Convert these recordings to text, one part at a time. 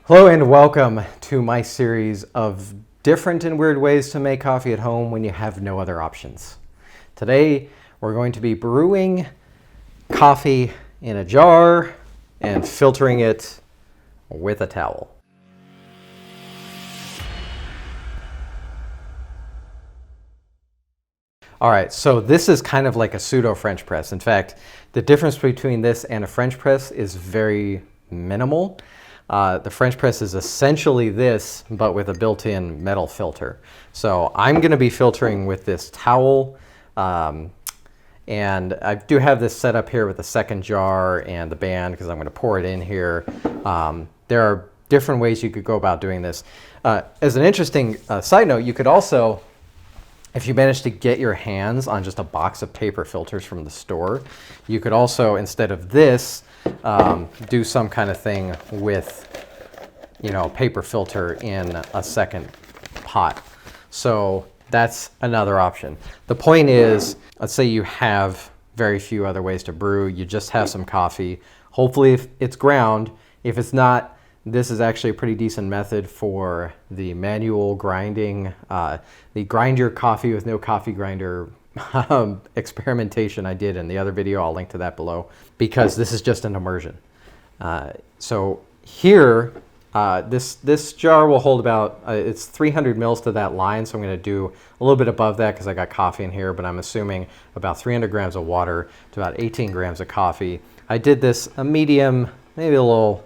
Hello and welcome to my series of different and weird ways to make coffee at home when you have no other options. Today we're going to be brewing coffee in a jar and filtering it with a towel. All right, so this is kind of like a pseudo French press. In fact, the difference between this and a French press is very minimal. The French press is essentially this, but with a built-in metal filter. So I'm going to be filtering with this towel, and I do have this set up here with the second jar and the band because I'm going to pour it in here. There are different ways you could go about doing this. As an interesting side note, you could also, if you manage to get your hands on just a box of paper filters from the store, you could also, instead of this, do some kind of thing with, paper filter in a second pot. So that's another option. The point is, let's say you have very few other ways to brew. You just have some coffee. Hopefully if it's ground. If it's not, this is actually a pretty decent method for the manual grinding, the grind your coffee with no coffee grinder experimentation I did in the other video. I'll link to that below because this is just an immersion. So here, this jar will hold about, it's 300 mils to that line, so I'm going to do a little bit above that because I got coffee in here, but I'm assuming about 300 grams of water to about 18 grams of coffee. I did this a medium, maybe a little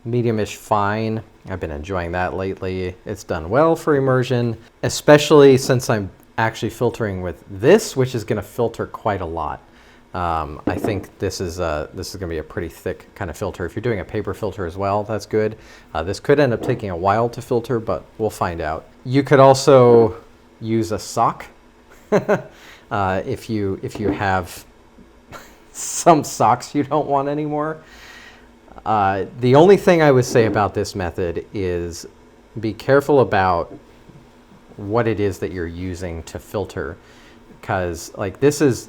medium-ish fine. I've been enjoying that lately. It's done well for immersion, especially since I'm actually filtering with this, which is going to filter quite a lot. I think this is going to be a pretty thick kind of filter. If you're doing a paper filter as well, that's good. This could end up taking a while to filter, but we'll find out. You could also use a sock if you have some socks you don't want anymore. The only thing I would say about this method is be careful about what it is that you're using to filter, because like this is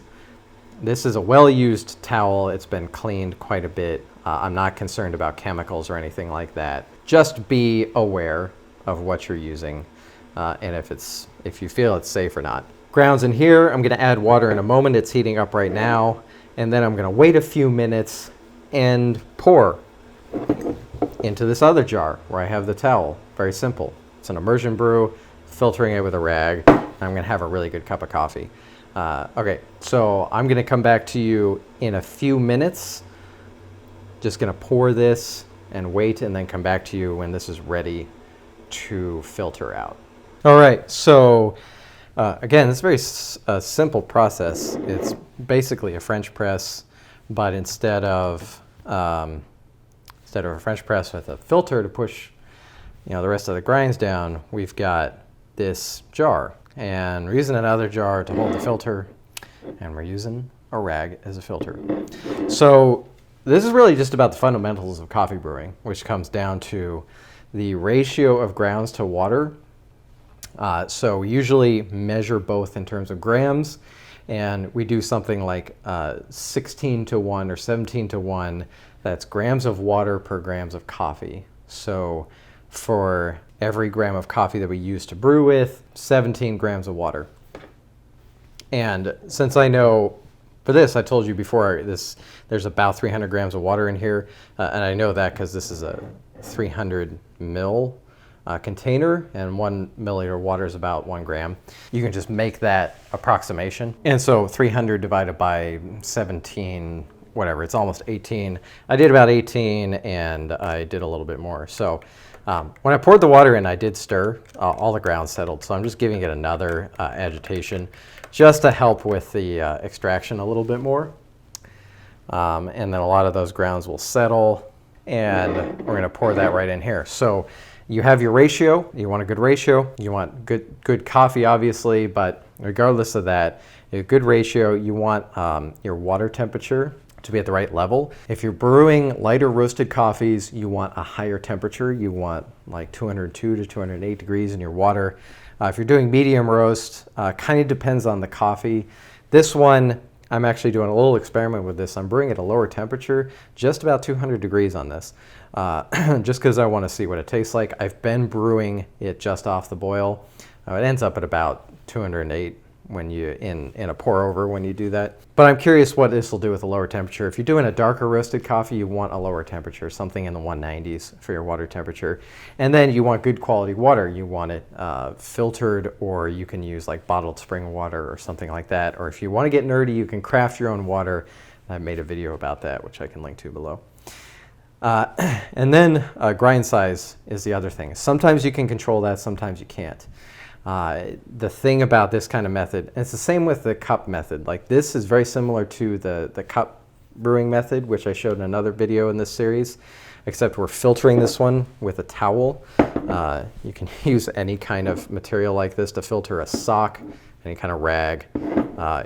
a well-used towel. It's been cleaned quite a bit. I'm not concerned about chemicals or anything like that. Just be aware of what you're using and if you feel it's safe or not. Grounds in here. I'm going to add water in a moment. It's heating up right now, and then I'm going to wait a few minutes and pour into this other jar where I have the towel. Very simple. It's an immersion brew, filtering it with a rag. I'm going to have a really good cup of coffee. Okay, so I'm going to come back to you in a few minutes. Just going to pour this and wait, and then come back to you when this is ready to filter out. All right, so again, it's a very simple process. It's basically a French press, but instead of a French press with a filter to push, the rest of the grinds down, we've got this jar, and we're using another jar to hold the filter, and we're using a rag as a filter. So this is really just about the fundamentals of coffee brewing, which comes down to the ratio of grounds to water. So we usually measure both in terms of grams, and we do something like 16 to 1 or 17 to 1. That's grams of water per grams of coffee. So for every gram of coffee that we use to brew with, 17 grams of water. And since I know, for this, I told you before, there's about 300 grams of water in here, and I know that because this is a 300 mil container, and 1 milliliter of water is about 1 gram. You can just make that approximation. And so 300 divided by 17, whatever, it's almost 18. I did about 18, and I did a little bit more. So when I poured the water in, I did stir. All the grounds settled, so I'm just giving it another agitation just to help with the extraction a little bit more. And then a lot of those grounds will settle, and we're going to pour that right in here. So you have your ratio. You want a good ratio. You want good coffee, obviously, but regardless of that, a good ratio, you want your water temperature to be at the right level. If you're brewing lighter roasted coffees, you want a higher temperature. You want like 202 to 208 degrees in your water. If you're doing medium roast, kind of depends on the coffee. This one, I'm actually doing a little experiment with this. I'm brewing at a lower temperature, just about 200 degrees on this, just because I want to see what it tastes like. I've been brewing it just off the boil. It ends up at about 208 when you in a pour over when you do that. But I'm curious what this will do with a lower temperature. If you're doing a darker roasted coffee, you want a lower temperature, something in the 190s for your water temperature. And then you want good quality water. You want it filtered, or you can use like bottled spring water or something like that. Or if you want to get nerdy, you can craft your own water. I made a video about that, which I can link to below. And then grind size is the other thing. Sometimes you can control that, sometimes you can't. The thing about this kind of method, and it's the same with the cup method, like this is very similar to the cup brewing method, which I showed in another video in this series, except we're filtering this one with a towel. You can use any kind of material like this to filter a sock, any kind of rag.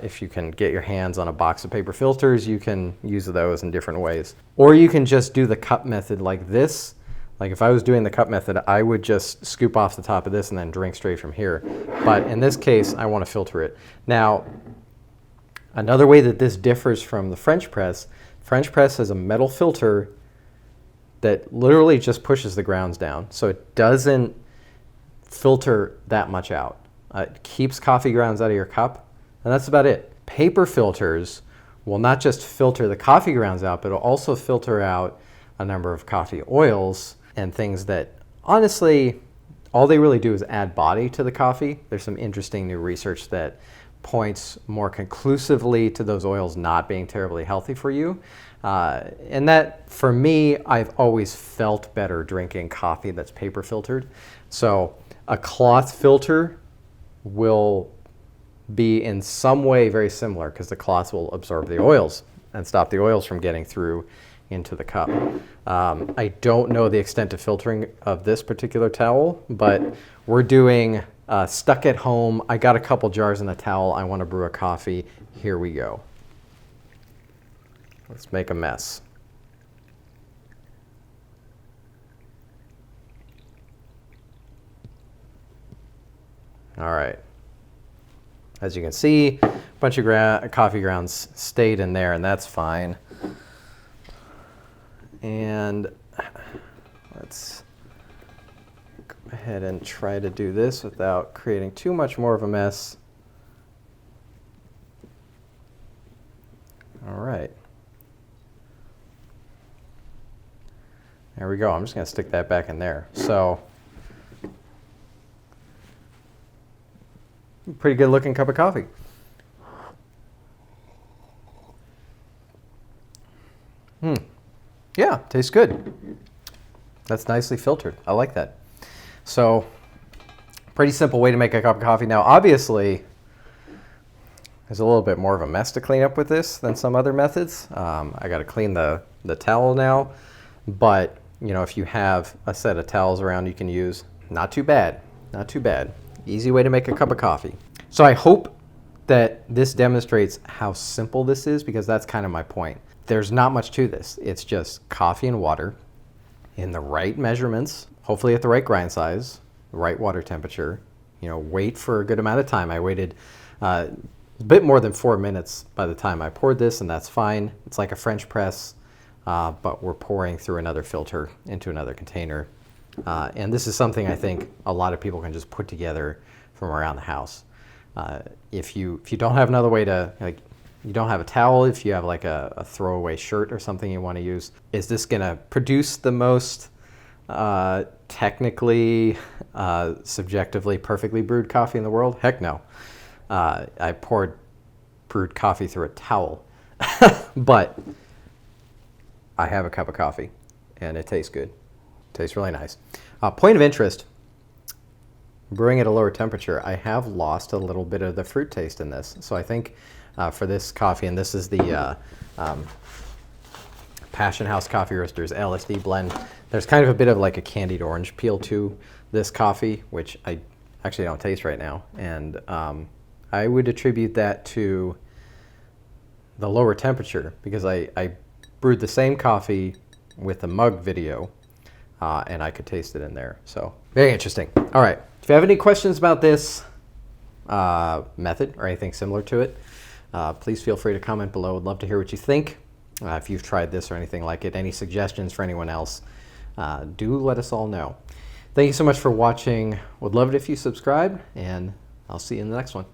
If you can get your hands on a box of paper filters, you can use those in different ways. Or you can just do the cup method like this. Like if I was doing the cup method, I would just scoop off the top of this and then drink straight from here. But in this case, I want to filter it. Now, another way that this differs from the French press has a metal filter that literally just pushes the grounds down. So it doesn't filter that much out. It keeps coffee grounds out of your cup, and that's about it. Paper filters will not just filter the coffee grounds out, but it'll also filter out a number of coffee oils and things that, honestly, all they really do is add body to the coffee. There's some interesting new research that points more conclusively to those oils not being terribly healthy for you. And that, for me, I've always felt better drinking coffee that's paper filtered. So a cloth filter will be in some way very similar, because the cloth will absorb the oils and stop the oils from getting through into the cup. I don't know the extent of filtering of this particular towel, but we're doing stuck at home. I got a couple jars in the towel. I want to brew a coffee. Here we go. Let's make a mess. All right. As you can see, a bunch of coffee grounds stayed in there, and that's fine. And let's go ahead and try to do this without creating too much more of a mess. All right. There we go. I'm just going to stick that back in there. So, pretty good looking cup of coffee. Yeah, tastes good. That's nicely filtered. I like that. So, pretty simple way to make a cup of coffee. Now, obviously, there's a little bit more of a mess to clean up with this than some other methods. I got to clean the towel now, but you know, if you have a set of towels around you can use, not too bad, not too bad. Easy way to make a cup of coffee. So I hope that this demonstrates how simple this is, because that's kind of my point. There's not much to this. It's just coffee and water in the right measurements, hopefully at the right grind size, the right water temperature. You know, wait for a good amount of time. I waited a bit more than 4 minutes by the time I poured this, and that's fine. It's like a French press, but we're pouring through another filter into another container. And this is something I think a lot of people can just put together from around the house. If you don't have another way to, like, you don't have a towel, if you have like a throwaway shirt or something you want to use, is this going to produce the most technically, subjectively, perfectly brewed coffee in the world? Heck no. I brewed coffee through a towel, but I have a cup of coffee and it tastes good. Tastes really nice. Point of interest, brewing at a lower temperature, I have lost a little bit of the fruit taste in this. So I think for this coffee, and this is the Passion House Coffee Roasters LSD blend, there's kind of a bit of like a candied orange peel to this coffee, which I actually don't taste right now. And I would attribute that to the lower temperature, because I brewed the same coffee with the mug video, and I could taste it in there. So very interesting. All right. If you have any questions about this method or anything similar to it, Please feel free to comment below. I'd love to hear what you think. If you've tried this or anything like it, any suggestions for anyone else, do let us all know. Thank you so much for watching. Would love it if you subscribe, and I'll see you in the next one.